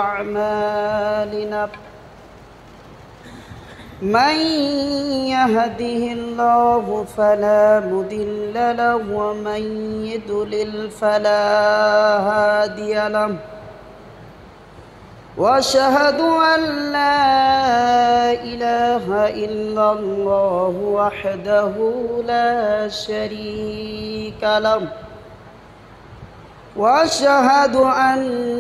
أعمالنا من يهده الله فلا مضل له ومن يضلل فلا هادي له وأشهد أن لا إله إلا الله وحده لا شريك له وأشهد أن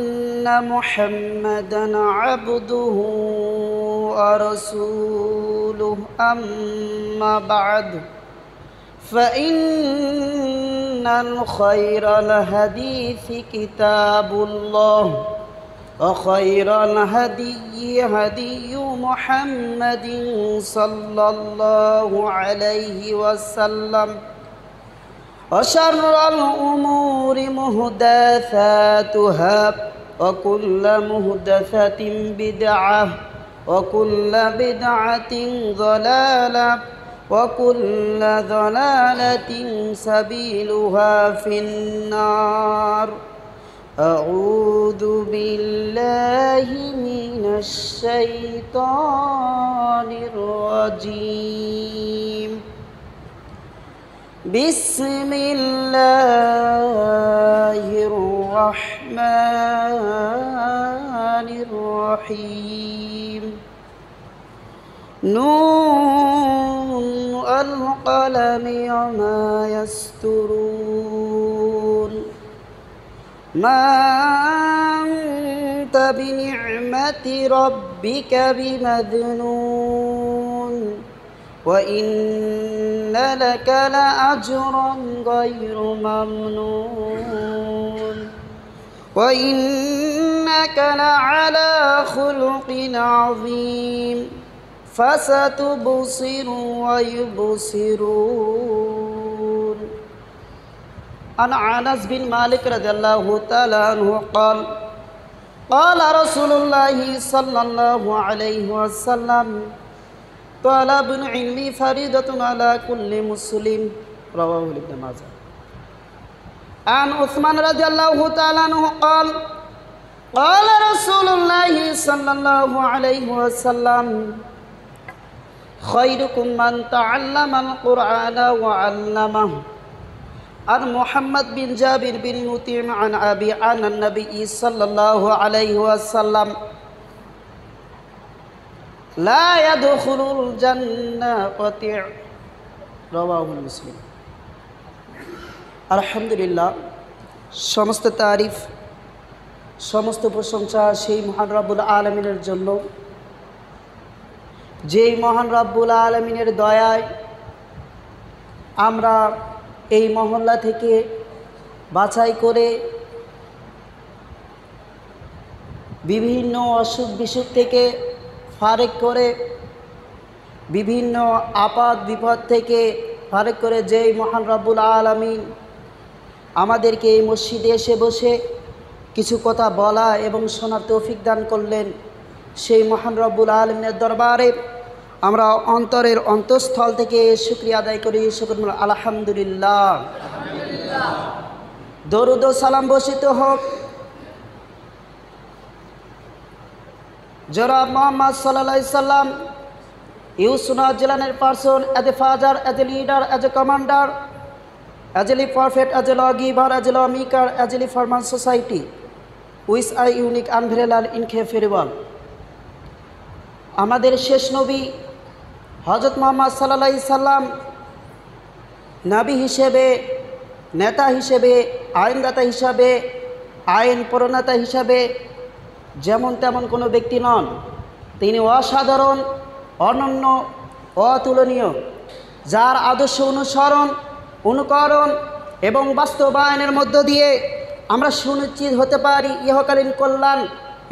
محمدًا عبده ورسوله أما بعد فإن الخير الحديث كتاب الله وخير الهدي هدي محمد صلى الله عليه وسلم وشر الأمور محدثاتها وكل محدثة بدعة وكل بدعة ضلالة وكل ضلالة سبيلها في النار. أعوذ بالله من الشيطان الرجيم. بسم الله الرحمن الرحيم. نون القلم وما يسطرون. ما أنت بنعمة ربك بمجنون وإن لك لأجرا غير ممنون وإنك لعلى خلق عظيم فستبصر ويبصرون. عن أنس بن مالك رضي الله تعالى عنه قال قال رسول الله صلى الله عليه وسلم طلب العلم فريضة على كل مسلم. رواه ابن ماجه. عن عثمان رضي الله تعالى عنه قال قال رسول الله صلى الله عليه وسلم خيركم من تعلم القرآن وعلمه. عن محمد بن جابر بن مطعم عن أبي عن النبي صلى الله عليه وسلم لا يدخل الجنة قطيع. رواه مسلم. আলহামদুলিল্লাহ, সমস্ত তারিফ সমস্ত প্রশংসা সেই মহান রব্বুল আলামিনের জন্য, যেই মহান রব্বুল আলামিনের দয়ায় আমরা এই মহল্লা থেকে বাছাই করে বিভিন্ন অসুখ বিসুখ থেকে ফারেক করে, বিভিন্ন আপদ বিপদ থেকে ফারেক করে যেই মহান রব্বুল আলামিন আমাদেরকে এই মসজিদে এসে বসে কিছু কথা বলা এবং শোনার তৌফিক দান করলেন, সেই মহান রব্বুল আলামিনের দরবারে আমরা অন্তরের অন্তঃস্থল থেকে শুকরিয়া আদায় করি। শুকর আলহামদুলিল্লাহ। দরুদ ও সালাম বর্ষিত হোক জনাব মুহাম্মদ সাল্লাল্লাহু আলাইহি সাল্লাম, ইউসুনা জিলানের person, as a father, as a leader, as a commander, as a prophet, as a lawgiver, as a lawmaker, as a former society with I unique invariable incomparable. আমাদের শেষ নবী হযরত মুহাম্মদ সাল্লাল্লাহু আলাইহি সাল্লাম নবী হিসেবে, নেতা হিসেবে, আইনদাতা হিসাবে, আইন প্রণেতা হিসাবে যেমন তেমন কোনো ব্যক্তি নন। তিনি অসাধারণ, অনন্য, অতুলনীয়, যার আদর্শ অনুসরণ, অনুকরণ এবং বাস্তবায়নের মধ্য দিয়ে আমরা সুনিশ্চিত হতে পারি ইহকালীন কল্যাণ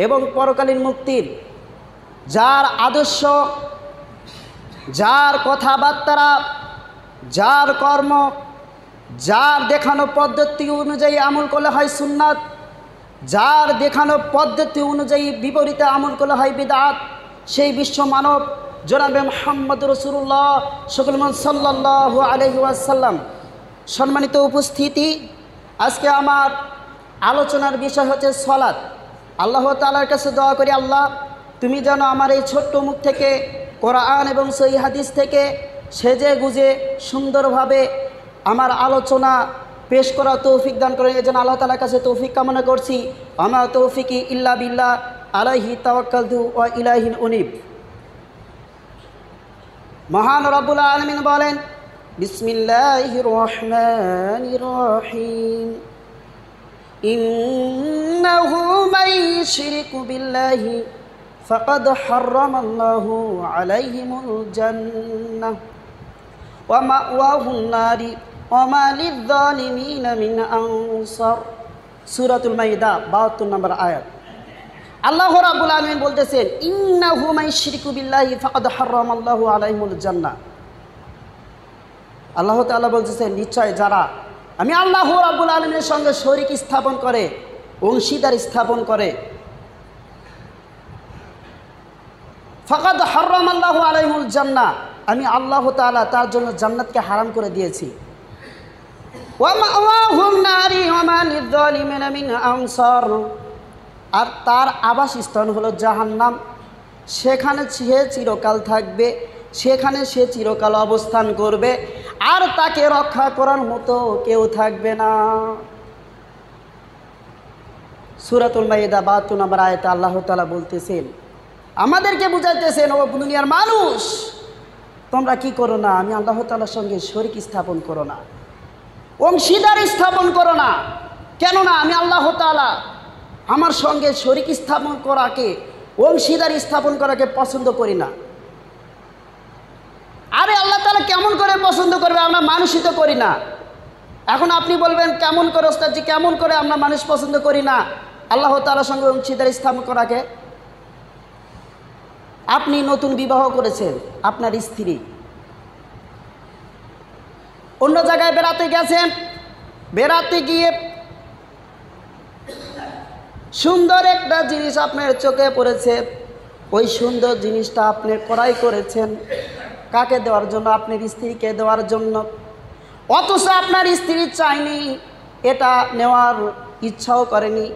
এবং পরকালীন মুক্তির। যার আদর্শ, যার কথাবার্তা, যার কর্ম, যার দেখানো পদ্ধতি অনুযায়ী আমল করলে হয় সুন্নাত, যার দেখানো পদ্ধতি অনুযায়ী বিপরীতে আমল করলে হয় বিদআত, সেই বিশ্ব মানব জনাবে মুহাম্মদ রাসূলুল্লাহ সাল্লাল্লাহু আলাইহি ওয়াসাল্লাম। সম্মানিত উপস্থিতি, আজকে আমার আলোচনার বিষয় হচ্ছে সালাত। আল্লাহ তাআলার কাছে দোয়া করি, আল্লাহ তুমি যেন আমার এই ছোট্ট মুখ থেকে কোরআন এবং সহিহ হাদিস থেকে সেজে গুজে সুন্দরভাবে আমার আলোচনা পেশ করা তৌফিক দান করেন। এই জন্য আল্লাহ তাআলার কাছে তৌফিক কামনা করছি। আমা তৌফিকি ইল্লা বিল্লাহ, আলাইহি তাওয়াক্কালতু ওয়া ইলাইহি উনীব। মহান রব্বুল আলামিন বলেন, বিসমিল্লাহির রহমানির রহিম, ইন্নাহু মান ইউশরিকু বিল্লাহি ফাকাদ হারামাল্লাহু আলাইহিমুল জান্নাহ ওয়া মাওয়াহুন নারি ওয়া মা লিয-যালিমিনা মিন আনসার। সূরাতুল মাইদা 72 নম্বর আয়াত। আল্লাহ রাব্বুল আলামিন বলতেছেন, ইন্নাহু মান ইউশরিকু বিল্লাহি ফাকাদ হারামাল্লাহু আলাইহিমুল জান্নাহ। আল্লাহ তাআলা বলতেছেন, নিশ্চয় যারা আমি আল্লাহ রাব্বুল আলামিনের সঙ্গে শরীক স্থাপন করে, অংশীদার স্থাপন করে, ফাকাদ হারামাল্লাহু আলাইহিমুল জান্নাহ, আমি আল্লাহ তাআলা তার জন্য জান্নাতকে হারাম করে দিয়েছি। ওয়া মাওয়াহুম নারি ওয়া মা লিয-যালিমিনা মিন আনসার, আর তার আবাসস্থান হলো জাহান্নাম, সেখানে সে চিরকাল থাকবে, সেখানে সে চিরকাল অবস্থান করবে, আর তাকে রক্ষা করার মতো কেউ থাকবে না। সূরাতুল মাইদা 72 নম্বর আয়াতে আল্লাহ তাআলা বলতেছেন, আমাদেরকে বুঝাইতেছেন, ও দুনিয়ার মানুষ, তোমরা কি করো না, আমি আল্লাহ তাআলার সঙ্গে শরীক স্থাপন করো না, অংশীদার স্থাপন করো না। কেননা আমি আল্লাহ তাআলা আমার সঙ্গে শরীক স্থাপন করাকে, অংশীদার স্থাপন করাকে পছন্দ করি না। আরে আল্লাহ তাআলা কেমন করে পছন্দ করবে? আমরা মানুষই তো করি না। এখন আপনি বলবেন, কেমন করে ওস্তাদজি, কেমন করে আমরা মানুষ পছন্দ করি না আল্লাহ তাআলার সঙ্গে অংশীদার স্থাপন করাকে? আপনি নতুন বিবাহ করেছেন, আপনার স্ত্রী অন্য জায়গায় বেড়াতে গেছেন, বেড়াতে গিয়ে সুন্দর একটা জিনিস আপনার চোখে পড়েছে, ওই সুন্দর জিনিসটা আপনি ক্রয় করেছেন। কাকে দেওয়ার জন্য? আপনার স্ত্রীকে দেওয়ার জন্য। অথচ আপনার স্ত্রী চায়নি, এটা নেওয়ার ইচ্ছাও করেনি।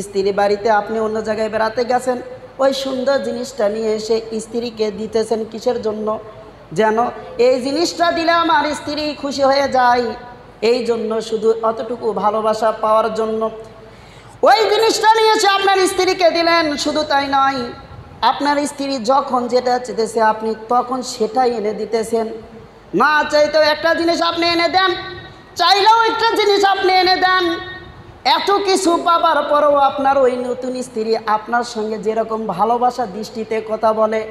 স্ত্রী বাড়িতে, আপনি অন্য জায়গায় বেড়াতে গেছেন, ওই সুন্দর জিনিসটা নিয়ে এসে স্ত্রীকে দিতেছেন। কিসের জন্য? যেন এই জিনিসটা দিলে আমার স্ত্রী খুশি হয়ে যায়, এই জন্য, শুধু অতটুকু ভালোবাসা পাওয়ার জন্য ওই জিনিসটা নিয়ে এসে আপনার স্ত্রীকে দিলেন। শুধু তাই নয়, আপনার স্ত্রী যখন যেটা চেয়েছে আপনি তখন সেটাই এনে দিতেছেন। না চাইতেও একটা জিনিস আপনি এনে দেন, চাইলেও একটা জিনিস আপনি এনে দেন। এত কিছু পাবার পরেও আপনার ওই নতুন স্ত্রী আপনার সঙ্গে যেরকম ভালোবাসা দৃষ্টিতে কথা বলে,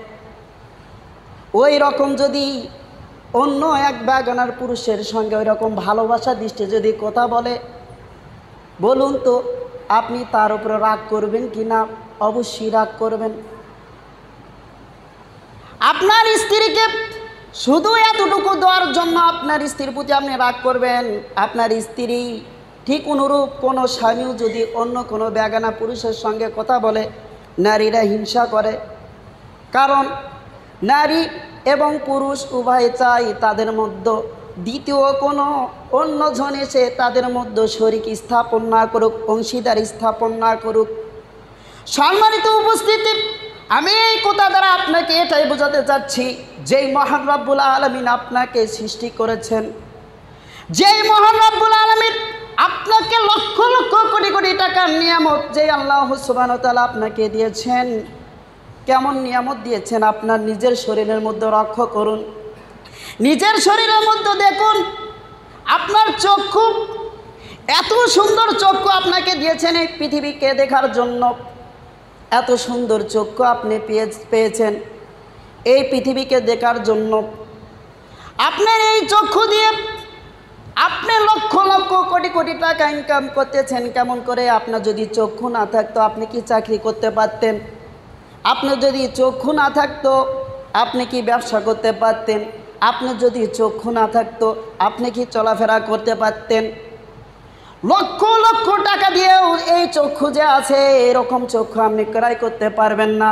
ওই রকম যদি অন্য এক বেগানার পুরুষের সঙ্গে ওই রকম ভালোবাসা দৃষ্টি যদি কথা বলে, বলুন তো আপনি তার উপরে রাগ করবেন কি না? অবশ্যই রাগ করবেন। আপনার স্ত্রীকে শুধু এতটুকু দেওয়ার জন্য আপনার স্ত্রীর প্রতি আপনি রাগ করবেন। আপনার স্ত্রী ঠিক অনুরূপ কোনো স্বামীও যদি অন্য কোনো বেগানা পুরুষের সঙ্গে কথা বলে, নারীরা হিংসা করে। কারণ নারী এবং পুরুষ উভয় চাই তাদের মধ্যে দ্বিতীয় কোনো অন্যজন এসে তাদের মধ্যে শরীক স্থাপন না করুক, অংশীদার স্থাপন না করুক। সম্মানিত উপস্থিতি, আমি এই কথা দ্বারা আপনাকে এটাই বোঝাতে চাচ্ছি, যেই মহান রব্বুল আলামিন আপনাকে সৃষ্টি করেছেন, যেই মহান রব্বুল আলামিন আপনাকে লক্ষ লক্ষ কোটি কোটি টাকার নিয়ামত যে আল্লাহ সুবহানাহু ওয়া তাআলা আপনাকে দিয়েছেন, কেমন নিয়ামত দিয়েছেন আপনার নিজের শরীরের মধ্যে লক্ষ্য করুন। নিজের শরীরের মধ্যে দেখুন, আপনার চক্ষু, এত সুন্দর চক্ষু আপনাকে দিয়েছেন এই পৃথিবীকে দেখার জন্য। এত সুন্দর চক্ষু আপনি পেয়েছেন এই পৃথিবীকে দেখার জন্য। আপনার এই চক্ষু দিয়ে আপনি লক্ষ লক্ষ কোটি কোটি টাকা ইনকাম করতেছেন। কেমন করে? আপনার যদি চক্ষু না থাকতো আপনি কি চাকরি করতে পারতেন? আপনার যদি চক্ষু না থাকতো আপনি কি ব্যবসা করতে পারতেন? আপনার যদি চক্ষু না থাকতো আপনি কি চলাফেরা করতে পারতেন? লক্ষ লক্ষ টাকা দিয়েও এই চক্ষু যে আছে, এরকম চক্ষু আপনি ক্রয় করতে পারবেন না।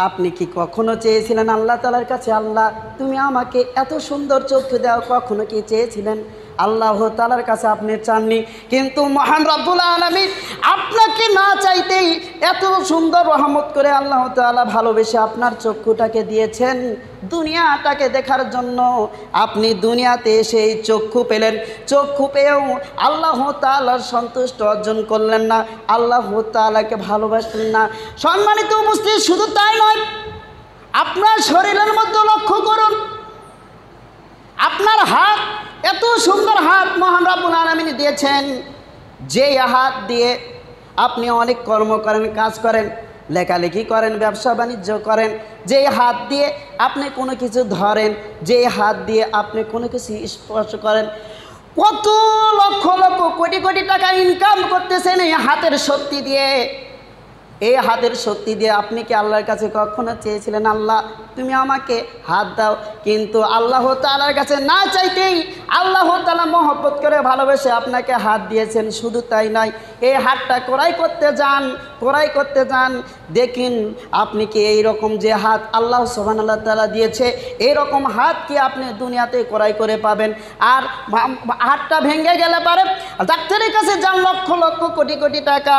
আপনি কি কখনো চেয়েছিলেন আল্লাহ তাআলার কাছে, আল্লাহ তুমি আমাকে এত সুন্দর চক্ষু দাও? কখনো কি চেয়েছিলেন? আল্লাহ তাআলার কাছে আপনি চাননি, কিন্তু মহান রব্বুল আলামিন আপনাকে না চাইতেই এত সুন্দর রহমত করে আল্লাহ তাআলা ভালোবেসে আপনার চক্ষুটাকে দিয়েছেন দুনিয়াটাকে দেখার জন্য। আপনি দুনিয়াতে এসে এই চক্ষু পেলেন, চক্ষু পেয়েও আল্লাহ তাআলার সন্তুষ্ট অর্জন করলেন না, আল্লাহ তাআলাকে ভালোবাসলেন না। সম্মানিত উপস্থিতি, শুধু তাই নয়, আপনার শরীরের মধ্যে লক্ষ্য করুন, আপনার হাত, এত সুন্দর হাত মহান রব্বুল আলামিন দিয়েছেন, যে হাত দিয়ে আপনি অনেক কর্ম করেন, কাজ করেন, লেখালেখি করেন, ব্যবসা বাণিজ্য করেন, যে হাত দিয়ে আপনি কোনো কিছু ধরেন, যে হাত দিয়ে আপনি কোনো কিছু স্পর্শ করেন, কত লক্ষ লক্ষ কোটি কোটি টাকা ইনকাম করতেছেন এই হাতের শক্তি দিয়ে। এই হাতের শক্তি দিয়ে আপনি কি আল্লাহর কাছে কখনো চেয়েছিলেন, আল্লাহ তুমি আমাকে হাত দাও? কিন্তু আল্লাহ তাআলার কাছে না চাইতেই আল্লাহ তাআলা মহব্বত করে ভালোবেসে আপনাকে হাত দিয়েছেন। শুধু তাই নয়, এই হাতটা ক্রয় করতে যান, দেখুন আপনি কি এইরকম যে হাত আল্লাহ সুবহানাহু ওয়া তাআলা দিয়েছে, এইরকম হাত কি আপনি দুনিয়াতে ক্রয় করে পাবেন? আর হাতটা ভেঙে গেলে পারে ডাক্তারের কাছে যান, লক্ষ লক্ষ কোটি কোটি টাকা,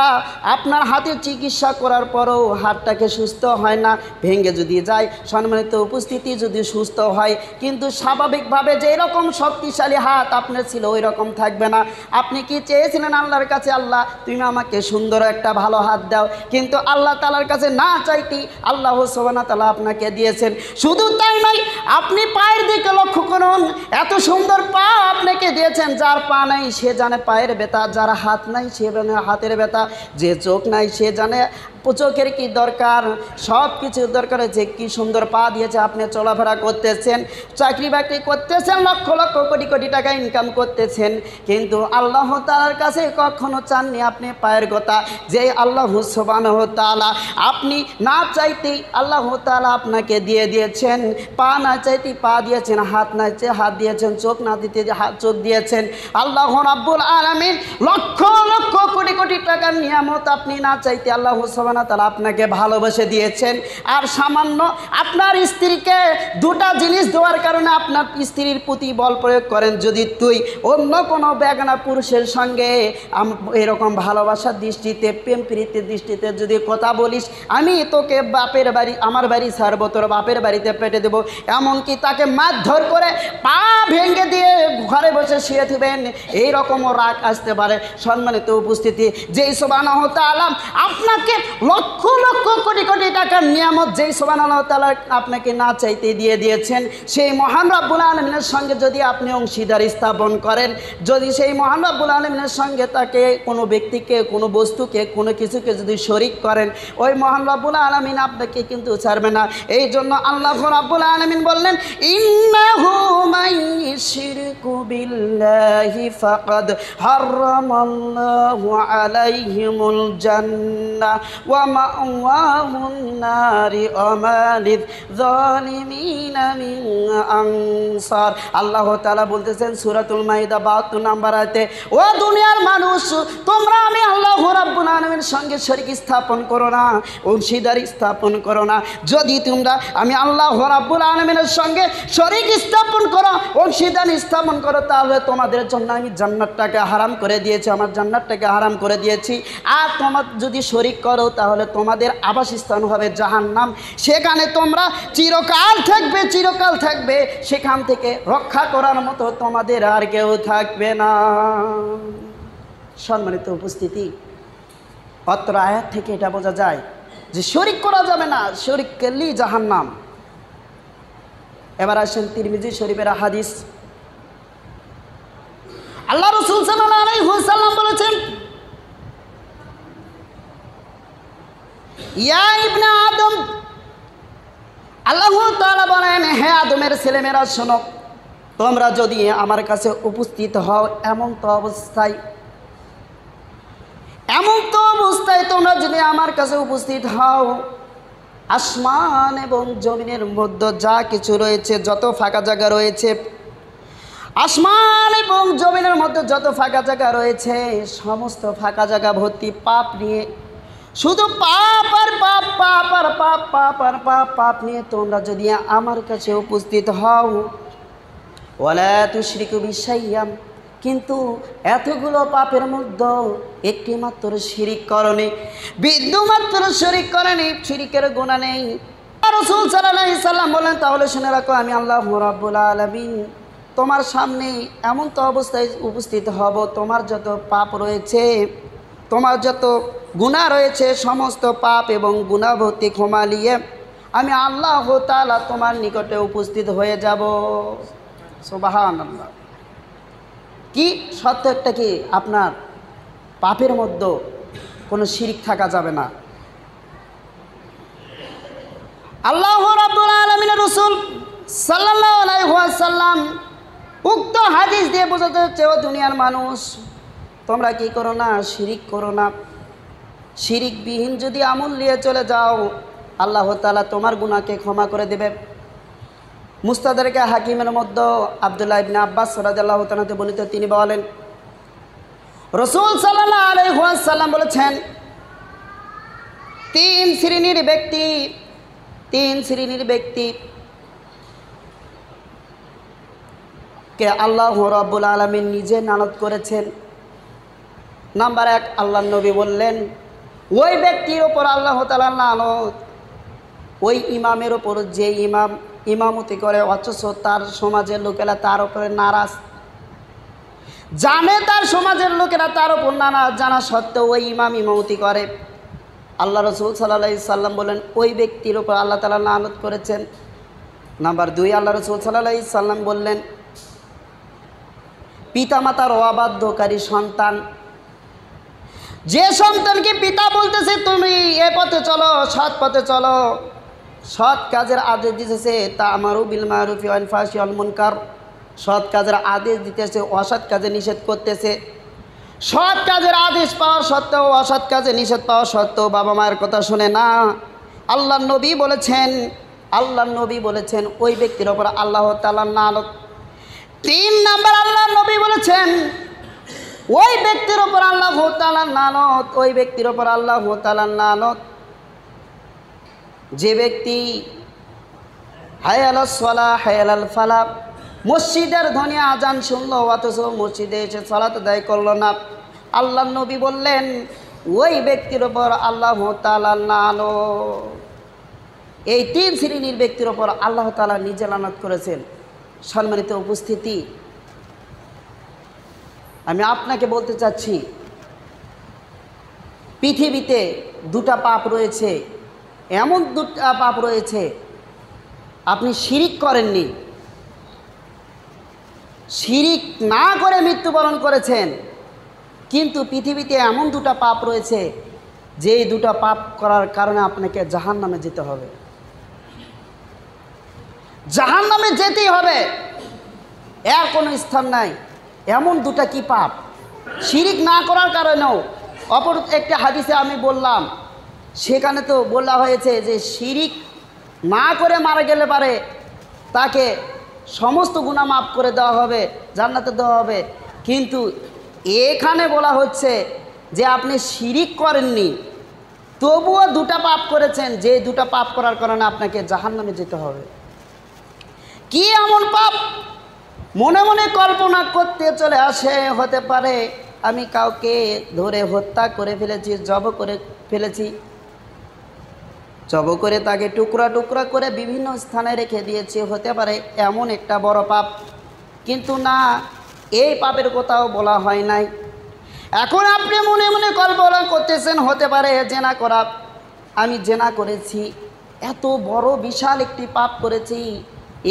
আপনার হাতের চিকিৎসা করার পরও হাতটাকে সুস্থ হয় না, ভেঙে যদি যায়, সম্মানিত উপস্থিতি, যদি সুস্থ হয় কিন্তু স্বাভাবিকভাবে যে এরকম শক্তিশালী হাত আপনার ছিল ওই রকম থাকবে না। আপনি কি চেয়েছিলেন আল্লাহর কাছে, আল্লাহ তুমি আমাকে সুন্দর একটা ভালো হাত দাও? কিন্তু আল্লাহ তাআলার কাছে না চাইতেই আল্লাহ সুবহানাহু ওয়া তাআলা আপনাকে দিয়েছেন। শুধু তাই নয়, আপনি পায়ের দিকে লক্ষ্য করুন, এত সুন্দর পা আপনাকে দিয়েছেন। যার পা নাই সে জানে পায়ের ব্যথা, যার হাত নাই সে জানে হাতের ব্যথা, যে চোখ নাই সে জানে চোখের কি দরকার, সব কিছু দরকার হয়েছে। কি সুন্দর পা দিয়েছে, আপনি চলাফেরা করতেছেন, চাকরি বাকরি করতেছেন, লক্ষ লক্ষ কোটি কোটি টাকা ইনকাম করতেছেন, কিন্তু আল্লাহ তাআলার কাছে কখনো চাননি আপনি পায়ের কথা। যে আল্লাহ সুবহানাহু ওয়া তাআলা আপনি না চাইতেই আল্লাহ তাআলা আপনাকে দিয়ে দিয়েছেন, পা না চাইতেই পা দিয়েছেন, হাত না চাইতে হাত দিয়েছেন, চোখ না দিতে চোখ দিয়েছেন। আল্লাহ রাব্বুল আলামিন লক্ষ লক্ষ কোটি কোটি টাকার নিয়ামত আপনি না চাইতে আল্লাহ সুবহানাহু ওয়া তাআলা আপনাকে ভালোবেসে দিয়েছেন। আর সামান্য আপনার স্ত্রীকে দুটা জিনিস দেওয়ার কারণে আপনার স্ত্রীর প্রতি বল প্রয়োগ করেন, যদি তুই অন্য কোনো বেগানা পুরুষের সঙ্গে এরকম ভালোবাসার দৃষ্টিতে, প্রেম প্রীতির দৃষ্টিতে যদি কথা বলিস, আমি তোকে বাপের বাড়ি, আমার বাড়ি ছাড়বো, তোর বাপের বাড়িতে পেটে দেবো, এমনকি তাকে মারধর করে পা ভেঙে দিয়ে ঘরে বসে শুয়ে দিবেন, এইরকমও রাগ আসতে পারে। সম্মানিত উপস্থিতি, যেই সুবহানাহু ওয়া তাআলা আপনাকে লক্ষ লক্ষ কোটি কোটি টাকার নিয়ামত, যেই সুবহানাহু ওয়া তাআলা আপনাকে না চাইতে দিয়ে দিয়েছেন, সেই মহান রব্বুল আলামিনের সঙ্গে যদি আপনি অংশীদারি স্থাপন করেন, যদি সেই মহান রব্বুল আলামিনের সঙ্গে তাকে কোনো ব্যক্তিকে, কোনো বস্তুকে, কোনো কিছুকে যদি শরীক করেন, ওই মহান রব্বুল আলামিন আপনাকে কিন্তু ছাড়বে না। এই জন্য আল্লাহ রাব্বুল আলামিন বললেন, ইন্নাহু মাইয়ুশরিকু বিল্লাহি ফাকাদ হারামাল্লাহু আলাইহিমুল জান্নাহ ওয়া মাওয়াহুন নারি ওয়া মা লিয-যালিমিনা মিন আনসার। আল্লাহ তাআলা বলতেছেন সূরাতুল মাইদা 72 নম্বর আয়াতে, ও দুনিয়ার মানুষ, তোমরা আমি আল্লাহ রাব্বুল আলামিনের সঙ্গে শরীক স্থাপন করো না, অংশীদারি স্থাপন করো না। যদি তোমরা আমি আল্লাহ রাব্বুল আলামিনের সঙ্গে শরীক স্থাপন করো, অংশীদারি স্থাপন করো, তাহলে তোমাদের জন্য আমি জান্নাতটাকে হারাম করে দিয়েছি, আমার জান্নাতটাকে হারাম করে দিয়েছি। আর তোমার যদি শরীক করো তাহলে তোমাদের আবাসস্থান হবে জাহান্নাম, সেখানে তোমরা চিরকাল থাকবে, চিরকাল থাকবে, সেখান থেকে রক্ষা করার মতো তোমাদের আর কেউ থাকবে না। সম্মানিত উপস্থিতি, অত্র আয়াত থেকে এটা বোঝা যায় যে শরীক করা যাবে না, শরীক করলেই জাহান্নাম। এবার আসেন তিরমিজি শরীফের হাদিস। আল্লাহ রাসূল সাল্লাল্লাহু আলাইহি ওয়াসাল্লাম বলেছেন, ইয়া ইবনে আদম, আল্লাহ তাআলা বলেন, হে আদমের ছেলেমেয়েরা শোনো, তোমরা যদি আমার কাছে উপস্থিত হও এমন তো অবস্থায় তোমরা যদি আমার কাছে উপস্থিত হও, আসমান এবং জমিনের মধ্যে যা কিছু রয়েছে, যত ফাঁকা জায়গা রয়েছে, আসমান এবং জমিনের মধ্যে যত ফাঁকা জায়গা রয়েছে, সমস্ত ফাঁকা জায়গা ভর্তি পাপ নিয়ে, শুধু পাপ আর পাপ, পাপ আর পাপ, পাপ আর পাপ, পাপ নিয়ে তোমরা যদি আমার কাছে উপস্থিত হও, ওয়ালা তুশরিকু বিশাইয়্যাম, কিন্তু এতগুলো পাপের মধ্যে একটি মাত্র শিরিক করনি, বিন্দুমাত্র শিরিক করেনি, শিরিকের গুনাহ নেই। রাসূল সাল্লাল্লাহু আলাইহি সাল্লাম বলেন, তাহলে শুনে রাখো, আমি আল্লাহ রাব্বুল আলামিন তোমার সামনে এমন তো অবস্থায় উপস্থিত হব, তোমার যত পাপ রয়েছে, তোমার যত গুনাহ রয়েছে, সমস্ত পাপ এবং গুনাহভর্তি ক্ষমা নিয়ে আমি আল্লাহ তাআলা তোমার নিকটে উপস্থিত হয়ে যাব। সুবহানাল্লাহ। কি সত্য একটা কি আপনার পাপের মধ্যে কোনো শিরিক থাকা যাবে না। আল্লাহ রাব্বুল আলামিনের রাসূল সাল্লাল্লাহু আলাইহি ওয়াসাল্লাম উক্ত হাদিস দিয়ে বোঝাতে হচ্ছে, ও দুনিয়ার মানুষ, তোমরা কি করো না, শিরিক করো না। শিরিকবিহীন যদি আমল নিয়ে চলে যাও, আল্লাহ তাআলা তোমার গুনাহকে ক্ষমা করে দেবে। মুস্তাদরাকে হাকিমের মধ্যে আব্দুল্লাহ ইবনে আব্বাস রাদিয়াল্লাহু তাআলা বর্ণিত, তিনি বলেন, রাসূল সাল্লাল্লাহু আলাইহি ওয়াসাল্লাম বলেছেন, তিন শ্রেণীর ব্যক্তি কে আল্লাহ রাব্বুল আলামিন নিজে লানত করেছেন। নাম্বার 1, আল্লাহর নবী বললেন, ওই ব্যক্তির ওপর আল্লাহ তাআলার লানত, ওই ইমামের ওপর যে ইমামতি করে অথচ তার সমাজের লোকেরা তার উপরে নারাজ, জানে তার সমাজের লোকেরা তার উপর নারাজ, জানা সত্ত্বেও ওই ইমাম ইমামতি করে। আল্লাহ রাসূল সাল্লাল্লাহু আলাইহি সাল্লাম বলেন, ওই ব্যক্তির উপর আল্লাহ তাআলা লানত করেছেন। নাম্বার 2, আল্লাহ রাসূল সাল্লাল্লাহু আলাইহি সাল্লাম বললেন, পিতামাতার অবাধ্যকারী সন্তান, যে সন্তানকে পিতা বলতেছে তুমি এ পথে চলো, সৎ পথে চলো, সৎ কাজের আদেশ দিতেছে, তা'মারু বিল মারুফি ওয়া তানহাউ আনিল মুনকার, সৎ কাজের আদেশ দিতেছে, অসৎ কাজে নিষেধ করতেছে। সৎ কাজের আদেশ পাওয়া সত্ত্বেও, অসৎ কাজে নিষেধ পাওয়া সত্ত্বেও বাবা মায়ের কথা শুনে না। আল্লাহর নবী বলেছেন ওই ব্যক্তির ওপর আল্লাহ তাআলার লানত। 3 নাম্বার, আল্লাহর নবী বলেছেন ওই ব্যক্তির ওপর আল্লাহ তাআলার লানত, যে ব্যক্তি হায় আলাস সালাহ হায় আলাল ফালাহ, মসজিদের ধ্বনি আজান শুনলো অথচ মসজিদে এসে সালাত আদায় করলো না। আল্লাহর নবী বললেন ওই ব্যক্তির ওপর আল্লাহ তাআলার লানত। এই 3 শ্রেণীর ব্যক্তির ওপর আল্লাহ তাআলা নিজে লানত করেছেন। সম্মানিত উপস্থিতি, আমি আপনাকে বলতে চাচ্ছি, পৃথিবীতে 2টা পাপ রয়েছে, এমন 2টা পাপ রয়েছে, আপনি শিরিক করেননি, শিরিক না করে মৃত্যুবরণ করেছেন, কিন্তু পৃথিবীতে এমন 2টা পাপ রয়েছে যেই 2টা পাপ করার কারণে আপনাকে জাহান্নামে যেতে হবে, জাহান্নামে যেতেই হবে, এর কোনো স্থান নাই। এমন 2টা কি পাপ, শিরিক না করার কারণেও। অপর একটা হাদিসে আমি বললাম, সেখানে তো বলা হয়েছে যে শিরিক না করে মারা গেলে পারে তাকে সমস্ত গুনাহ মাফ করে দেওয়া হবে, জান্নাতে দেওয়া হবে। কিন্তু এখানে বলা হচ্ছে যে আপনি শিরিক করেননি, তবুও 2টা পাপ করেছেন, যে 2টা পাপ করার কারণে আপনাকে জাহান্নামে যেতে হবে। কি এমন পাপ? মনে মনে কল্পনা করতে চলে আসে, হতে পারে আমি কাউকে ধরে হত্যা করে ফেলেছি, জব করে ফেলেছি, জব করে তাকে টুকরা টুকরা করে বিভিন্ন স্থানে রেখে দিয়েছি, হতে পারে এমন একটা বড় পাপ। কিন্তু না, এই পাপের কথাও বলা হয় নাই। এখন আপনি মনে মনে কল্পনা করতেছেন, হতে পারে জেনা করা, আমি জেনা করেছি, এত বড় বিশাল একটি পাপ করেছি,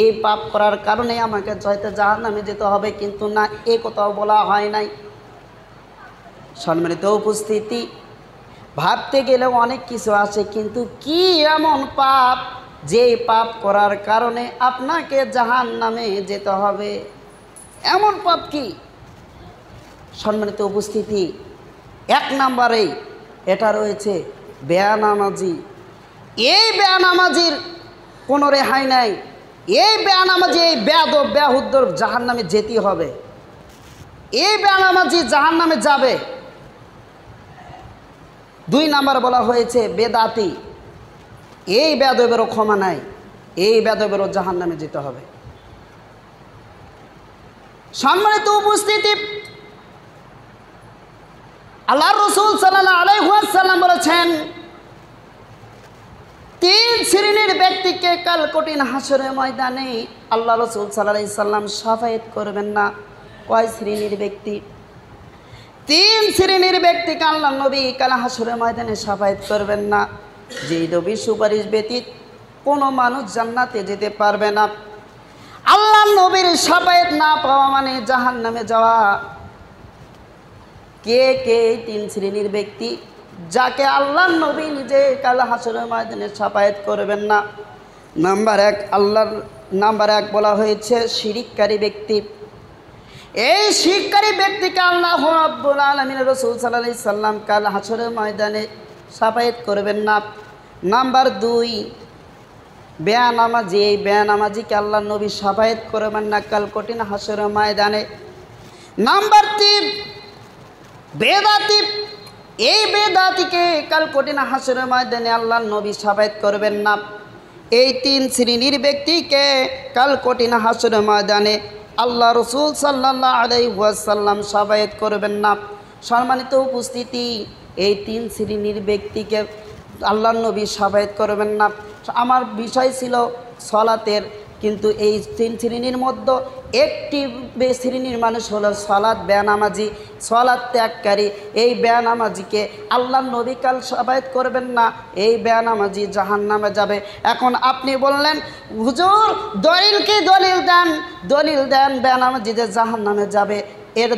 এই পাপ করার কারণে আমাকে হয়তো জাহান্নামে যেতে হবে। কিন্তু না, এই কথাও বলা হয় নাই। সম্মানিত উপস্থিতি, ভাবতে গেলেও অনেক কিছু আছে, কিন্তু কি এমন পাপ যে পাপ করার কারণে আপনাকে জাহান্নামে যেতে হবে? এমন পাপ কি? সম্মানিত উপস্থিতি, 1 নম্বরেই এটা রয়েছে বেয়ানামাজি। এই বেয়ানামাজির কোনো রেহাই নাই। এই বেয়ানামাজি, এই বেয়াদব বেহুদ্দর জাহান্নামে যেতেই হবে। এই বেয়ানামাজি জাহান্নামে যাবে। 2 নাম্বার বলা হয়েছে বেদাতি। এই বেয়াদবেরও ক্ষমা নাই, এই বেয়াদবেরও জাহান্নামে যেতে হবে। সম্মানিত উপস্থিতি, আল্লাহর রাসূল সাল্লাল্লাহু আলাইহি ওয়াসাল্লাম বলেছেন, তিন শ্রেণীর ব্যক্তিকে কাল কঠিন হাসরের ময়দানে আল্লাহ রাসূল সাল্লাল্লাহু আলাইহি সাল্লাম শাফায়াত করবেন না। কয় শ্রেণীর ব্যক্তি? তিন শ্রেণীর ব্যক্তিকে আল্লাহ নবী কাল হাসরের ময়দানে শাফায়াত করবেন না। যেই নবীর সুপারিশ ব্যতীত কোনো মানুষ জান্নাতে যেতে পারবে না। আল্লাহ নবীর শাফায়াত না পাওয়া মানে জাহান্নামে যাওয়া। কে কে তিন শ্রেণীর ব্যক্তি যাকে আল্লাহ নবী নিজে কাল হাসরের ময়দানে শাফায়াত করবেন না? নাম্বার এক বলা হয়েছে শিরিককারী ব্যক্তি। এই শিরককারী ব্যক্তিকে আল্লাহ রাব্বুল আলামিন রাসূল সাল্লাল্লাহু আলাইহি সাল্লাম কাল হাসরের ময়দানে শাফায়াত করবেন না। নাম্বার দুই বেয়ানামাজি। এই বেয়ানামাজিকে আল্লাহ নবী শাফায়াত করবেন না কাল কঠিন হাসরের ময়দানে। নাম্বার তিন বেদাতি। এই বেদাতিকে কাল কঠিন হাসরের ময়দানে আল্লাহ নবী শাফায়াত করবেন না। এই তিন শ্রেণীর ব্যক্তিকে কাল কঠিন হাসরের ময়দানে আল্লাহ রাসূল সাল্লাল্লাহু আলাইহি ওয়াসাল্লাম শাফায়াত করবেন না। সম্মানিত উপস্থিতি, এই তিন শ্রেণীর ব্যক্তিকে আল্লাহ নবী শাফায়াত করবেন না। আমার বিষয় ছিল সালাতের, কিন্তু এই তিন শ্রেণীর মধ্যে একটি শ্রেণীর মানুষ হলো সালাত বেয়ানামাজি, সালাত ত্যাগকারী। এই বেয়ানামাজিকে আল্লাহ নবী কাল শাফায়াত করবেন না। এই বেয়ানামাজি জাহান্নামে যাবে। এখন আপনি বললেন, হুজুর দলিল দেন বেয়ানামাজি যে জাহান্নামে যাবে, এর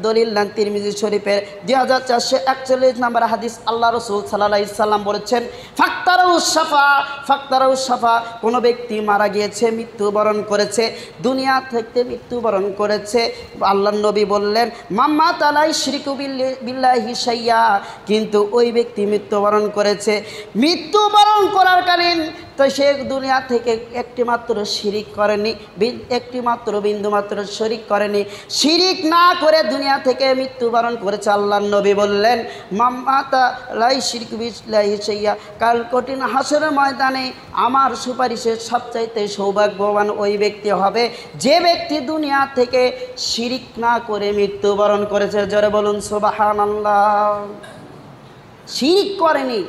দলিল দেন তিরমিজি শরীফের 2441 নম্বর হাদিস। আল্লাহ রাসূল সাল্লাল্লাহু আলাইহি সাল্লাম বলেছেন, ফাক্তারাউ শাফা। কোনো ব্যক্তি মারা গিয়েছে, মৃত্যুবরণ করেছে, দুনিয়া থেকে মৃত্যুবরণ করেছে। আল্লাহ নবী বললেন, মাম্মা তালা ইশরিকু বিল্লাহি শাইয়া। কিন্তু ওই ব্যক্তি মৃত্যুবরণ করেছে, মৃত্যুবরণ করার কালীন তো সে দুনিয়া থেকে একটি মাত্র শিরিক করেনি, একটি মাত্র বিন্দুমাত্র শিরিক করেনি। শিরিক না করে দুনিয়া থেকে মৃত্যুবরণ করেছে। আল্লাহর নবী বললেন, মাম্মাতা লাই শিরকু বিল্লাহি শাইয়া। কাল কঠিন হাসরের ময়দানে আমার সুপারিশের সবচাইতে সৌভাগ্যবান ওই ব্যক্তি হবে যে ব্যক্তি দুনিয়া থেকে শিরিক না করে মৃত্যুবরণ করেছে। জোরে বলুন সুবহানাল্লাহ। শিরিক করেনি,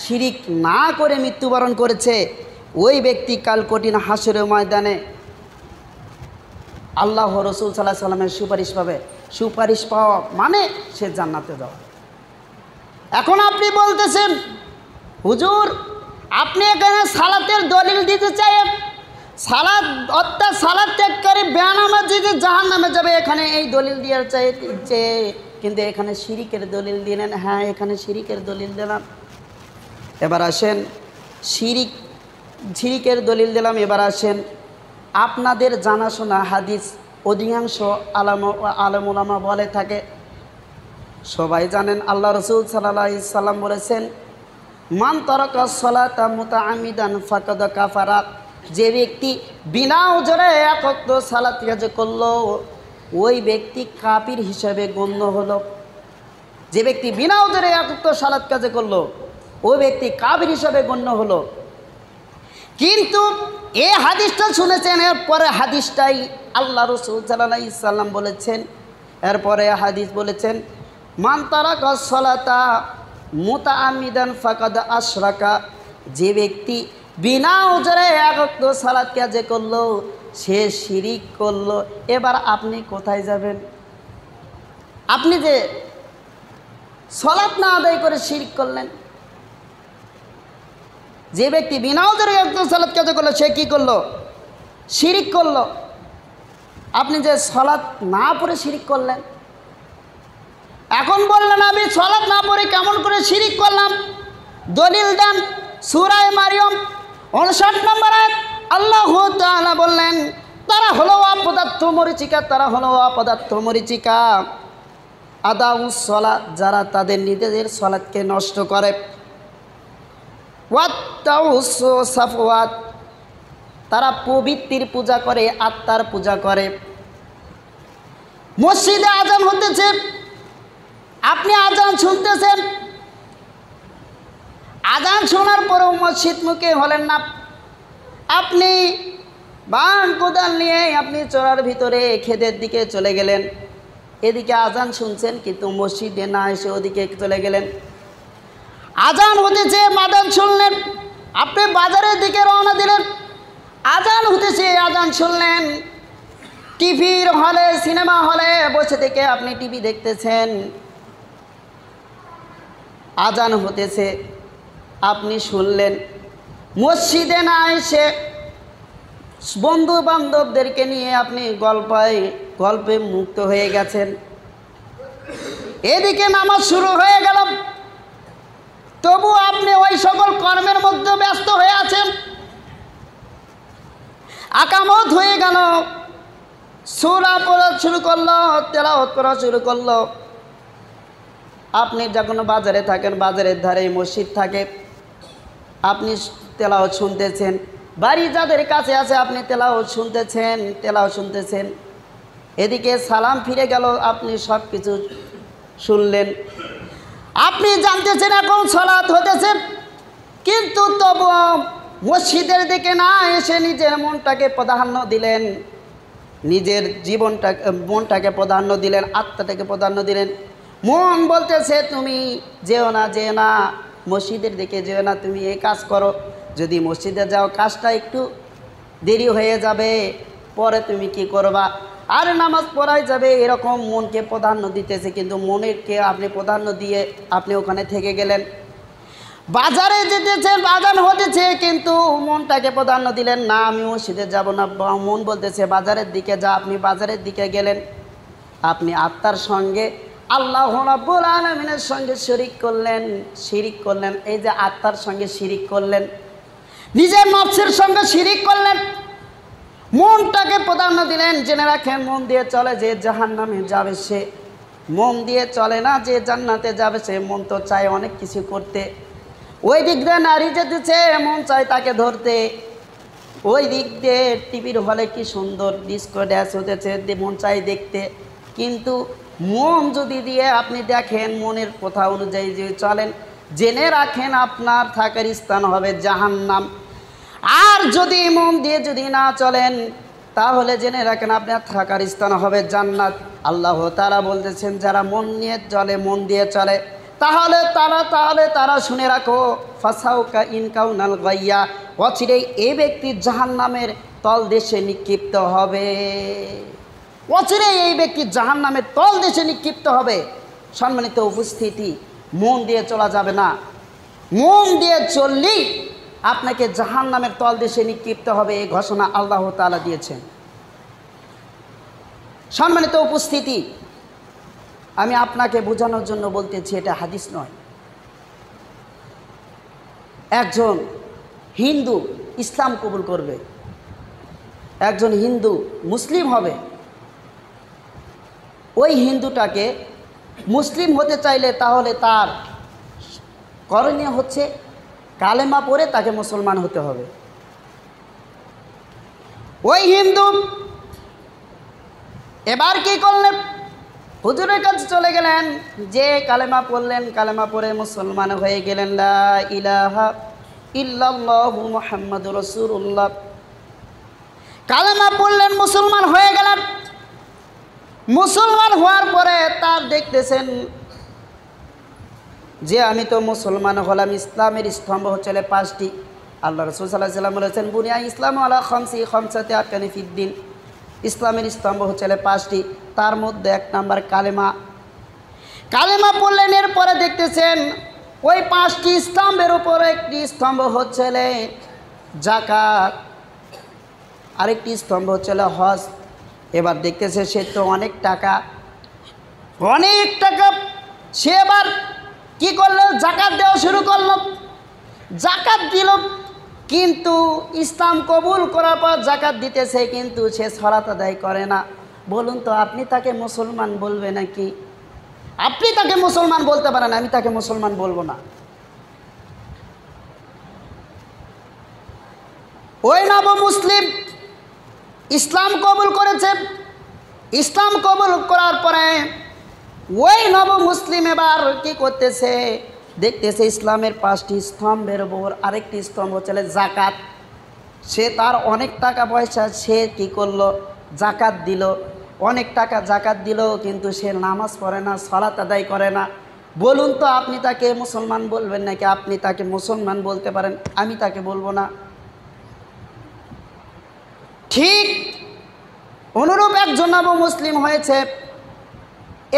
শিরিক না করে মৃত্যুবরণ করেছে, ওই ব্যক্তি কাল কঠিন হাসরের ময়দানে আল্লাহ রাসূল সাল্লাল্লাহু আলাইহি সাল্লামের সুপারিশ পাবে। সুপারিশ পাওয়া মানে সে জান্নাতে যাওয়া। এখন আপনি বলতেছেন, হুজুর আপনি এখানে সালাতের দলিল দিতে চাই, সালাত অর্থাৎ সালাত ত্যাগ করে বেয়ানামাজি যে জাহান্নামে যাবে, এখানে এই দলিল দেওয়ার চাইছে, কিন্তু এখানে শিরিকের দলিল দিলেন। হ্যাঁ, এখানে শিরিকের দলিল দিলাম। এবার আসেন শিরিকের দলিল দিলাম। এবার আসেন আপনাদের জানাশোনা হাদিস, অধিকাংশ আলেম ওলামা বলে থাকে, সবাই জানেন, আল্লাহ রাসূল সাল্লাল্লাহু আলাইহি সাল্লাম বলেছেন, মান তারাকা সালাতা মুতাআমিদান ফাকাদ কাফারা। যে ব্যক্তি বিনা ওজরে এক ওয়াক্ত সালাত কাজে করলো, ওই ব্যক্তি কাফির হিসাবে গণ্য হলো। যে ব্যক্তি বিনা ওজরে এক ওয়াক্ত সালাত কাজে করলো, ওই ব্যক্তি কাফির হিসাবে গণ্য হলো। কিন্তু এই হাদিসটা শুনেছেন, এরপরে হাদিসটাই আল্লাহ রাসূল সাল্লাল্লাহু আলাইহি সাল্লাম বলেছেন। এরপরে হাদিস বলেছেন, মান তারাকা সালাতা মুতাআমিদান ফাকাদ আশরাকা। যে ব্যক্তি বিনা ওজরে এক ওয়াক্ত সালাত কাজে করলো, সে শিরিক করলো। এবার আপনি কোথায় যাবেন? আপনি যে সালাত না আদায় করে শিরিক করলেন। যে ব্যক্তি বিনা ওজরে এক ওয়াক্ত সালাত কাজে করলো, সে কি করলো? শিরিক করলো। আপনি যে সালাত না পড়ে শিরিক করলেন। এখন বললেন, আমি সালাত না পড়ে কেমন করে শিরিক করলাম? দলিল দেন। সূরা মারিয়াম 59 নম্বর আয়াত আল্লাহ তাআলা বললেন, তারা হলো অপদার্থ মরিচিকা, তারা হলো অপদার্থ মরিচিকা। আদাউস সালাত, যারা তাদের নিজেদের সালাতকে নষ্ট করে। ওয়াত্তাউস সাফওয়াত, তারা প্রবৃত্তির পূজা করে, আত্মার পূজা করে। মসজিদে আজান হতেছে, আপনি আজান শুনতেছেন, আজান শোনার পরেও মসজিদ মুখে হলেন না, আপনি বান কোদাল নিয়ে আপনি চড়ার ভিতরে ক্ষেতের দিকে চলে গেলেন। এদিকে আজান শুনছেন কিন্তু মসজিদে না এসে ওদিকে চলে গেলেন। আজান হতেছে, আজান শুনলেন, আপনি বাজারের দিকে রওনা দিলেন। আজান হতেছে, আজান শুনলেন। টিভির হলে, সিনেমা হলে বসে থেকে আপনি টিভি দেখতেছেন। আজান হতেছে, আপনি শুনলেন। মসজিদে না এসে বন্ধু বান্ধবদেরকে নিয়ে আপনি গল্পে মুক্ত হয়ে গেছেন। এদিকে নামাজ শুরু হয়ে গেল, তবু আপনি ওই সকল কর্মের মধ্যে ব্যস্ত হয়ে আছেন। আকামত হয়ে গেল, সূরা পড়া শুরু করলো, তেলাওয়াত করা শুরু করলো। আপনি যখন বাজারে থাকেন, বাজারের ধারে মসজিদ থাকে, আপনি তেলাওয়াত শুনতেছেন। বাড়ি যাদের কাছে আছে আপনি তেলাওয়াত শুনতেছেন। এদিকে সালাম ফিরে গেল, আপনি সব কিছু শুনলেন। আপনি জানতেছেন এখন সালাত হতেছে, কিন্তু তবুও মসজিদের দিকে না এসে নিজের মনটাকে প্রাধান্য দিলেন, নিজের মনটাকে প্রাধান্য দিলেন, আত্মাটাকে প্রাধান্য দিলেন। মন বলতেছে তুমি যেও না, মসজিদের দিকে যেও না, তুমি এই কাজ করো। যদি মসজিদে যাও কাজটা একটু দেরি হয়ে যাবে, পরে তুমি কি করবা, আর নামাজ পড়াই যাবে, এরকম মনকে প্রাধান্য দিতেছে। কিন্তু মনেরকে আপনি প্রাধান্য দিয়ে আপনি ওখানে থেকে গেলেন। বাজারে যেতেছেন, বাজার হতেছে, কিন্তু মনটাকে প্রাধান্য দিলেন না, আমি মসজিদে যাব না। মন বলতেছে বাজারের দিকে যা, আপনি বাজারের দিকে গেলেন। আপনি আত্মার সঙ্গে আল্লাহ রাব্বুল আলামিনের সঙ্গে শিরিক করলেন। এই যে আত্মার সঙ্গে শিরিক করলেন, নিজের নফসের সঙ্গে শিরিক করলেন, মনটাকে প্রাধান্য দিলেন। জেনে রাখেন, মন দিয়ে চলে যে জাহান্নামে যাবে সে, মন দিয়ে চলে না যে জান্নাতে যাবে সে। মন তো চায় অনেক কিছু করতে, ওই দিক দিয়ে নারী যেতেছে, মন চায় তাকে ধরতে। ওই দিক দিয়ে টিভির হলে কি সুন্দর ডিস্কো ড্যান্স হতেছে, মন চায় দেখতে। কিন্তু মন যদি দিয়ে আপনি দেখেন, মনের কথা অনুযায়ী যদি চলেন, জেনে রাখেন আপনার থাকার স্থান হবে জাহান্নাম। আর যদি মন দিয়ে যদি না চলেন, তাহলে জেনে রাখেন আপনার থাকার স্থান হবে জান্নাত। আল্লাহ তাআলা বলতেছেন, যারা মন দিয়ে চলে, তাহলে তারা শুনে রাখো, ফাসাউকা ইনকাউনাল গাইয়া, অচিরেই এই ব্যক্তি জাহান্নামের তলদেশে নিক্ষিপ্ত হবে। অচিরেই এই ব্যক্তি জাহান্নামের তলদেশে নিক্ষিপ্ত হবে। সম্মানিত উপস্থিতি, মন দিয়ে চলা যাবে না। মন দিয়ে চললেই আপনাকে জাহান্নামের তলদেশে নিক্ষিপ্ত হবে, এই ঘোষণা আল্লাহ তাআলা দিয়েছেন। সম্মানিত উপস্থিতি, আমি আপনাকে বোঝানোর জন্য বলতেছি, এটা হাদিস নয়। একজন হিন্দু ইসলাম কবুল করবে, একজন হিন্দু মুসলিম হবে। ওই হিন্দুটাকে মুসলিম হতে চাইলে তাহলে তার করণীয় হচ্ছে কালেমা পড়ে তাকে মুসলমান হতে হবে। ওই হিন্দু এবার কি করলেন, হুজুরের কাছে চলে গেলেন, যে কালেমা পড়লেন, কালেমা পড়ে মুসলমান হয়ে গেলেন। লা ইলাহা ইল্লাল্লাহু মুহাম্মাদুর রাসূলুল্লাহ, কালেমা পড়লেন, মুসলমান হয়ে গেলেন। মুসলমান হওয়ার পরে তার দেখতেছেন যে আমি তো মুসলমান হলাম, ইসলামের স্তম্ভ হচ্ছে 5টি। আল্লাহ রাসূল সাল্লাল্লাহু আলাইহি ওয়াসাল্লাম বলেছেন, বুনিয়া ইসলামু আলা খামসাতি আরকানি ফিদ্দিন, ইসলামের স্তম্ভ হচ্ছে 5টি, তার মধ্যে 1 নাম্বার কালেমা। কালেমা পড়লেন, এরপরে দেখতেছেন ওই 5টি স্তম্ভের উপরে একটি স্তম্ভ হচ্ছে যাকাত, আরেকটি স্তম্ভ হচ্ছে হজ। এবার দেখতেছে সে তো অনেক টাকা, সে এবার কি করলো, জাকাত দেওয়া শুরু করলো। জাকাত দিল, কিন্তু ইসলাম কবুল করার পর জাকাত দিতেছে, কিন্তু সে সালাত আদায় করে না। বলুন তো, আপনি তাকে মুসলমান বলবে নাকি? আপনি তাকে মুসলমান বলতে পারেন, আমি তাকে মুসলমান বলবো না। ওই নব মুসলিম ইসলাম কবুল করেছে। ইসলাম কবুল করার পরে ওই নব মুসলিম এবার কি করতেছে, দেখতেছে ইসলামের 5টি স্তম্ভের উপর আরেকটি স্তম্ভ হচ্ছে জাকাত। সে তার অনেক টাকা পয়সা সে কি করলো, জাকাত দিল, অনেক টাকা জাকাত দিল, কিন্তু সে নামাজ পড়ে না, সালাত আদায় করে না। বলুন তো আপনি তাকে মুসলমান বলবেন নাকি? আপনি তাকে মুসলমান বলতে পারেন, আমি তাকে বলবো না। ঠিক অনুরূপ একজন নব মুসলিম হয়েছে,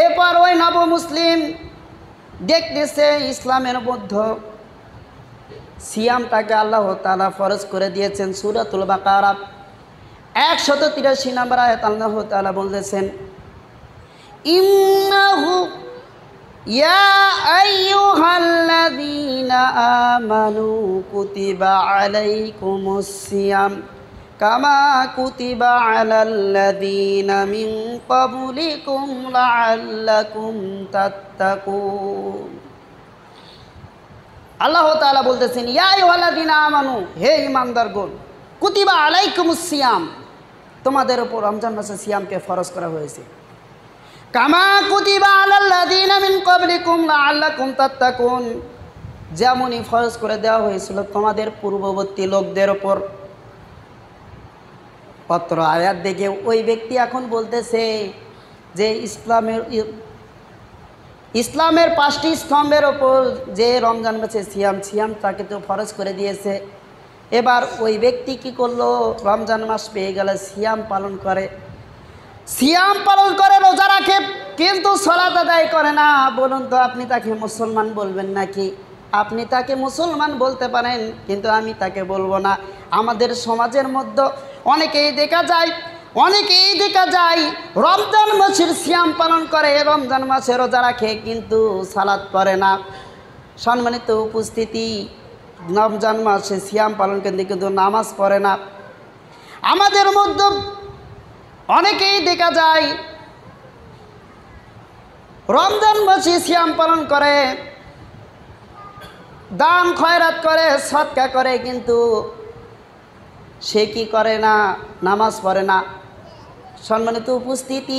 এরপর ওই নব মুসলিম দেখতেছে ইসলামের মধ্যে সিয়ামটাকে আল্লাহ তাআলা ফরজ করে দিয়েছেন। সূরাতুল বাকারা 183 নম্বর আয়াত আল্লাহ তাআলা বলতেছেন, ইন্নাহু ইয়া আইয়ুহাল্লাযীনা আমানু কুতিবা আলাইকুমুস সিয়াম কামা কুতিবা আলাল্লাযীনা মিন ক্বাবলিকুম লাআল্লাকুম তাত্তাকুন। আল্লাহ তাআলা বলতেছেন, ইয়া আইয়ুহাল্লাযীনা আমানু, হে ঈমানদারগণ, কুতিবা আলাইকুমুস সিয়াম, তোমাদের উপর রমজান মাসে সিয়ামকে ফরজ করা হয়েছে। কামা কুতিবা আলাল্লাযীনা মিন ক্বাবলিকুম লাআল্লাকুম তাত্তাকুন, যেমনই ফরজ করে দেওয়া হয়েছিল তোমাদের পূর্ববর্তী লোকদের উপর। পত্র আয়াত দেখে ওই ব্যক্তি এখন বলতেছে যে ইসলামের 5টি স্তম্ভের ওপর যে রমজান মাসে সিয়াম তাকে তো ফরজ করে দিয়েছে। এবার ওই ব্যক্তি কি করলো, রমজান মাস পেয়ে গেলে সিয়াম পালন করে, রোজা রাখে, কিন্তু সালাত আদায় করে না। বলুন তো আপনি তাকে মুসলমান বলবেন নাকি? আপনি তাকে মুসলমান বলতে পারেন, কিন্তু আমি তাকে বলবো না। আমাদের সমাজের মধ্যে অনেকেই দেখা যায় রমজান মাসের সিয়াম পালন করে, রমজান মাসে রোজা রাখে, কিন্তু সালাত পড়ে না। সম্মানিত উপস্থিতি, রমজান মাসে সিয়াম পালন করে কিন্তু নামাজ পড়ে না। আমাদের মধ্যে অনেকেই দেখা যায় রমজান মাসে সিয়াম পালন করে, দান খয়রাত করে, সদকা করে, কিন্তু সে কি করে না, নামাজ পড়ে না। সম্মানিত উপস্থিতি,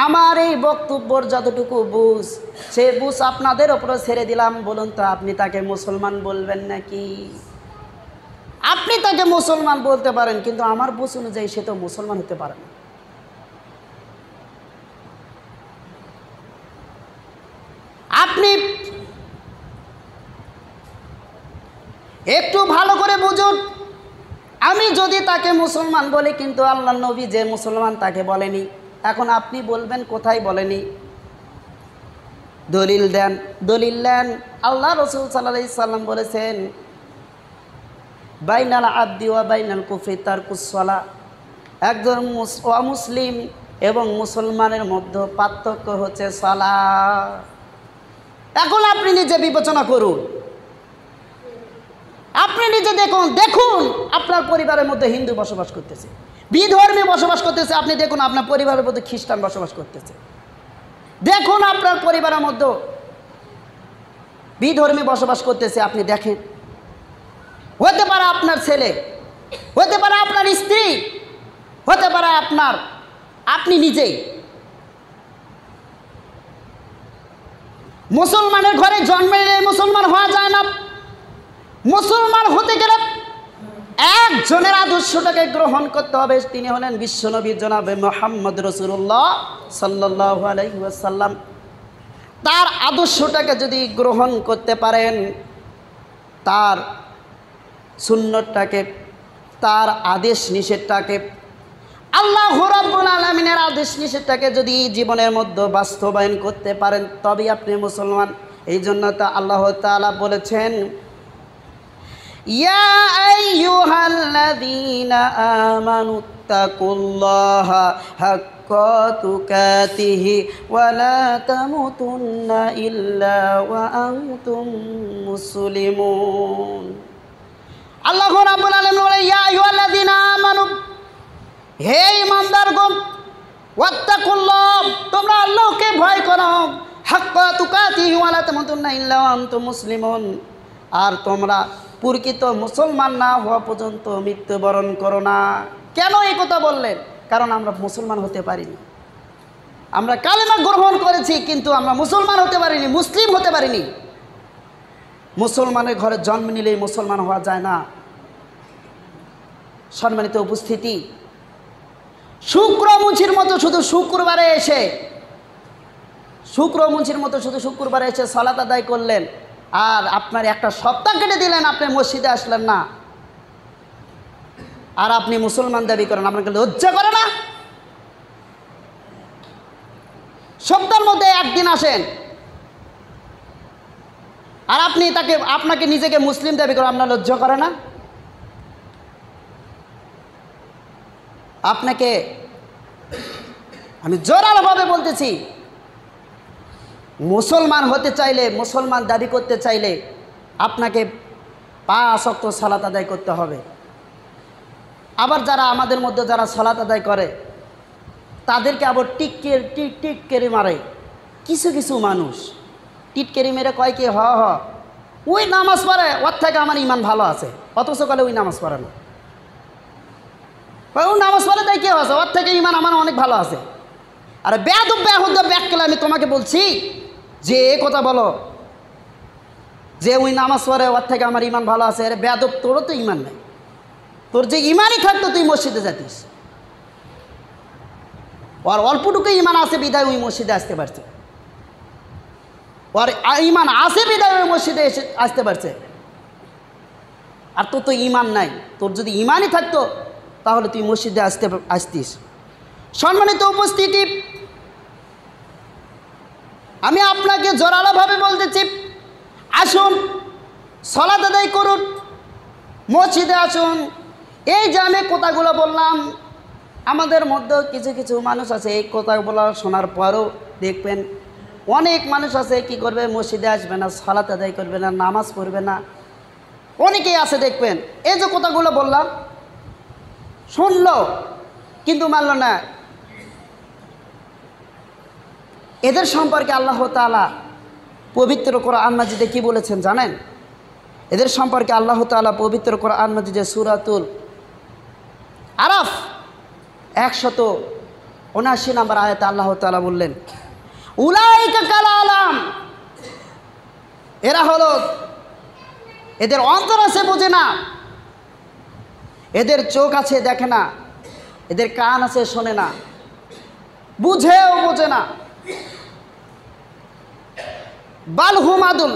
আমার এই বক্তব্যর যতটুকু বুঝ, সে বুঝ আপনাদের ওপরে ছেড়ে দিলাম। বলুন তো আপনি তাকে মুসলমান বলবেন নাকি? আপনি তাকে মুসলমান বলতে পারেন, কিন্তু আমার বুঝ অনুযায়ী সে তো মুসলমান হতে পারে না। আপনি একটু ভালো করে বুঝুন, আমি যদি তাকে মুসলমান বলি, কিন্তু আল্লাহর নবী যে মুসলমান তাকে বলেনি। এখন আপনি বলবেন কোথায় বলেনি? দলিল দেন। আল্লাহ রাসূল সাল্লাল্লাহু আলাইহি সাল্লাম বলেছেন, বাইনাল আবদি ওয়া বাইনাল কুফরি তারকুস সালাহ, একজন অমুসলিম এবং মুসলমানের মধ্যে পার্থক্য হচ্ছে সালাত। এখন আপনি নিজে বিবেচনা করুন, আপনি নিজে দেখুন আপনার পরিবারের মধ্যে হিন্দু বসবাস করতেছে, বিধর্মী বসবাস করতেছে। আপনি দেখুন আপনার পরিবারের মধ্যে খ্রিস্টান বসবাস করতেছে। দেখুন আপনার পরিবারের মধ্যে বিধর্মী বসবাস করতেছে। আপনি দেখেন, হতে পারে আপনার ছেলে, হতে পারে আপনার স্ত্রী, হতে পারে আপনি নিজেই। মুসলমানের ঘরে জন্মে নিলে মুসলমান হওয়া যায় না। মুসলমান হতে গেলে একজনের আদর্শটাকে গ্রহণ করতে হবে, তিনি হলেন বিশ্বনবী জনাবে মুহাম্মদ রাসূলুল্লাহ সাল্লাল্লাহু আলাইহি ওয়াসাল্লাম। তার আদর্শটাকে যদি গ্রহণ করতে পারেন, তার সুন্নতটাকে, তার আদেশ নিষেধটাকে, আল্লাহ রাব্বুল আলামিনের আদেশ নিষেধটাকে যদি জীবনের মধ্যে বাস্তবায়ন করতে পারেন, তবেই আপনি মুসলমান। এই জন্য তো আল্লাহ তাআলা বলেছেন, ইয়া আইয়ুহাল্লাযীনা আমানুত্তাকুল্লাহা হাক্কা তুকাতিহি ওয়া লা তামুতুন্না ইল্লা ওয়া আনতুম মুসলিমুন। আল্লাহ রাব্বুল আলামিন বলে, ইয়া আইয়ুহাল্লাযীনা আমানু, হে ঈমানদারগণ, ওয়াত্তাকুল্লাহ, তোমরা আল্লাহকে ভয় করো, হাক্কা তুকাতিহি ওয়া লা তামুতুন্না ইল্লা ওয়া আনতুম মুসলিমুন, আর তোমরা প্রকৃত মুসলমান না হওয়া পর্যন্ত মৃত্যুবরণ করো না। কেন এই কথা বললেন? কারণ আমরা মুসলমান হতে পারিনি। আমরা কালেমা গ্রহণ করেছি, কিন্তু আমরা মুসলমান হতে পারিনি, মুসলিম হতে পারিনি। মুসলমানের ঘরে জন্ম নিলেই মুসলমান হওয়া যায় না। সম্মানিত উপস্থিতি, শুক্রমুচির মতো শুধু শুক্রবারে এসে সালাত আদায় করলেন, আর আপনার একটা সপ্তাহ কেটে দিলেন, আপনি মসজিদে আসলেন না, আর আপনি মুসলমান দাবি করেন। আপনাকে লজ্জা করে না? সপ্তাহের মধ্যে একদিন আসেন, আর আপনি আপনাকে নিজেকে মুসলিম দাবি করেন। আপনার লজ্জা করে না? আপনাকে আমি জোরালোভাবে বলতেছি, মুসলমান হতে চাইলে, মুসলমান দাবি করতে চাইলে আপনাকে 5 ওয়াক্ত সালাত আদায় করতে হবে। আবার যারা আমাদের মধ্যে যারা সালাত আদায় করে তাদেরকে আবার টিটকেরি মারে। কিছু কিছু মানুষ টিটকেরি মেরে কয় কি ওই নামাজ পড়ে, ওর থেকে আমার ইমান ভালো আছে, অথচ কালে ওই নামাজ পড়ে না। ও নামাজ পড়ে তাই কি আছে, ওর থেকে ইমান আমার অনেক ভালো আছে। আরে বেয়াদব ব্যাককেলে আমি তোমাকে বলছি যে এ কথা বলো যে ওই নামাজ পড়ে, ওর থেকে আমার ইমান ভালো আছে। আরে বেয়াদব, তোরও তো ইমান নেই। তোর যে ইমানই থাকতো তুই মসজিদে যাতিস। ওর অল্পটুকু ইমান আছে বিদায় ওই মসজিদে আসতে পারছে, ওর ইমান আছে বিদায় ওই মসজিদে এসে আসতে পারছে। আর তোর তো ইমান নাই। তোর যদি ইমানই থাকতো তাহলে তুই মসজিদে আসতিস। সম্মানিত উপস্থিতি, আমি আপনাকে জোরালোভাবে বলতেছি, আসুন সালাত আদায় করুন, মসজিদে আসুন। এই যে আমি কথাগুলো বললাম, আমাদের মধ্যে কিছু কিছু মানুষ আছে এই কথাগুলো শোনার পরও দেখবেন অনেক মানুষ আছে কি করবে, মসজিদে আসবে না, সালাত আদায় করবে না, নামাজ পড়বে না। অনেকেই আছে দেখবেন এই যে কথাগুলো বললাম শুনলো কিন্তু মানল না। এদের সম্পর্কে আল্লাহ তাআলা পবিত্র কোরআন মাজিদে কি বলেছেন জানেন? এদের সম্পর্কে আল্লাহ তাআলা পবিত্র কোরআন মাজিদে সূরাতুল আরাফ 179 নম্বর আয়াতে আল্লাহ তাআলা বললেন, উলাইকা কাল আলাম, এরা হলো, এদের অন্তর আছে বোঝে না, এদের চোখ আছে দেখে না, এদের কান আছে শোনে না, বুঝেও বোঝে না। বালহুম আদুল,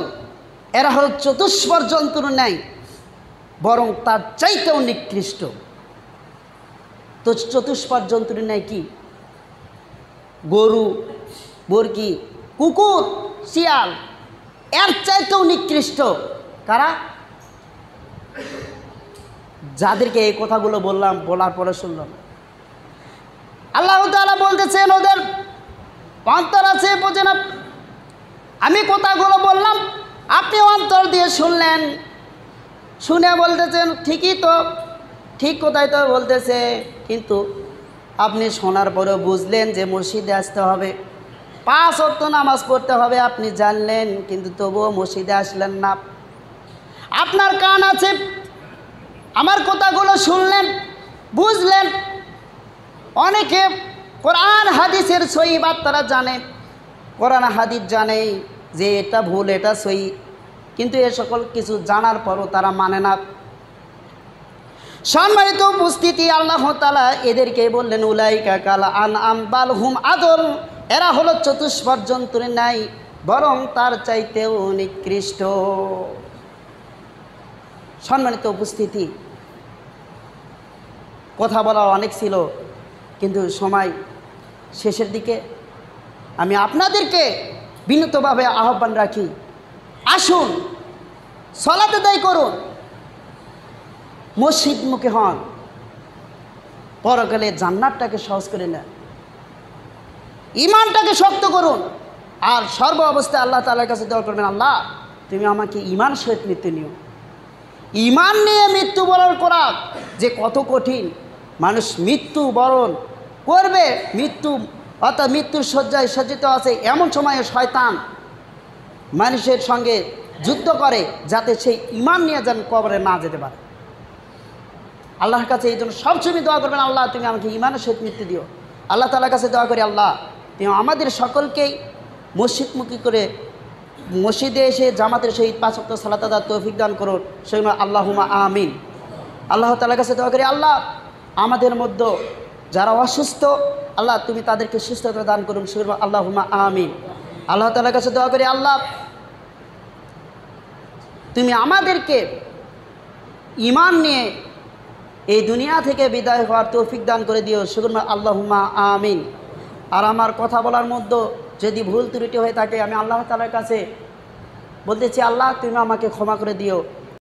এরা হল চতুষ্পদ জন্তুর ন্যায়, বরং তার চাইতেও নিকৃষ্ট। তো চতুষ্পদ জন্তুর ন্যায় কি? গরু, বর্গি, কুকুর, শিয়াল, এর চাইতেও নিকৃষ্ট কারা? যাদেরকে এই কথাগুলো বললাম, বলার পরে শুনলাম আল্লাহ তাআলা বলতেছেন ওদের অন্তর আছে বোঝে না। আমি কথাগুলো বললাম, আপনি অন্তর দিয়ে শুনলেন, শুনে বলতেছেন ঠিকই তো, ঠিক কথাই তো বলতেছে, কিন্তু আপনি শোনার পরেও বুঝলেন যে মসজিদে আসতে হবে, 5 ওয়াক্ত নামাজ পড়তে হবে, আপনি জানলেন, কিন্তু তবুও মসজিদে আসলেন না। আপনার কান আছে, আমার কথাগুলো শুনলেন, বুঝলেন। অনেকে কোরআন হাদিসের সহি বার্তারা জানে, কোরআন হাদিস জানে যে এটা ভুল, এটা সহি, কিন্তু এ সকল কিছু জানার পরও তারা মানে না। সম্মানিত উপস্থিতি, আল্লাহ তাআলা এদেরকে বললেন উলাইকা কাল আনআম বাল হুম আদল, এরা হলো চতুষ্পদ জন্তুর নাই, বরং তার চাইতেও নিকৃষ্ট। সম্মানিত উপস্থিতি, কথা বলার অনেক ছিল, কিন্তু সময় শেষের দিকে। আমি আপনাদেরকে বিনীতভাবে আহ্বান রাখি, আসুন সালাত আদায় করুন, মসজিদমুখী হন, পরকালে জান্নাতটাকে সহজ করে নেন, ঈমানটাকে শক্ত করুন, আর সর্ব অবস্থায় আল্লাহ তাআলার কাছে দোয়া করবেন, আল্লাহ তুমি আমাকে ঈমান সহিত মৃত্যু নিও। ঈমান নিয়ে মৃত্যুবরণ করা যে কত কঠিন। মানুষ মৃত্যুবরণ করবে, অর্থাৎ মৃত্যুর শয্যায় সজ্জিত আছে, এমন সময়ে শয়তান মানুষের সঙ্গে যুদ্ধ করে যাতে সেই ঈমান নিয়ে যেন কবরে না যেতে পারে। আল্লাহর কাছে এই জন্য সবসময় দোয়া করবেন, আল্লাহ তুমি আমাকে ঈমানের সহিত মৃত্যু দিও। আল্লাহ তাআলার কাছে দোয়া করি, আল্লাহ তুমি আমাদের সকলকেই মসজিদমুখী করে মসজিদে এসে জামাতের সহিত 5 ওয়াক্ত সালাত আদায়ের তৌফিক দান করুন। সেই আল্লাহুম্মা আমিন। আল্লাহ তাআলার কাছে দোয়া করি, আল্লাহ আমাদের মধ্যে যারা অসুস্থ আল্লাহ তুমি তাদেরকে সুস্থতা দান করুন, আল্লাহুম্মা আমিন। আল্লাহ তাআলার কাছে দোয়া করি, আল্লাহ তুমি আমাদেরকে ঈমান নিয়ে এই দুনিয়া থেকে বিদায় হওয়ার তৌফিক দান করে দিও, আল্লাহুম্মা আমিন। আর আমার কথা বলার মধ্যে যদি ভুল ত্রুটি হয়ে থাকে আমি আল্লাহ তাআলার কাছে বলতেছি, আল্লাহ তুমি আমাকে ক্ষমা করে দিও।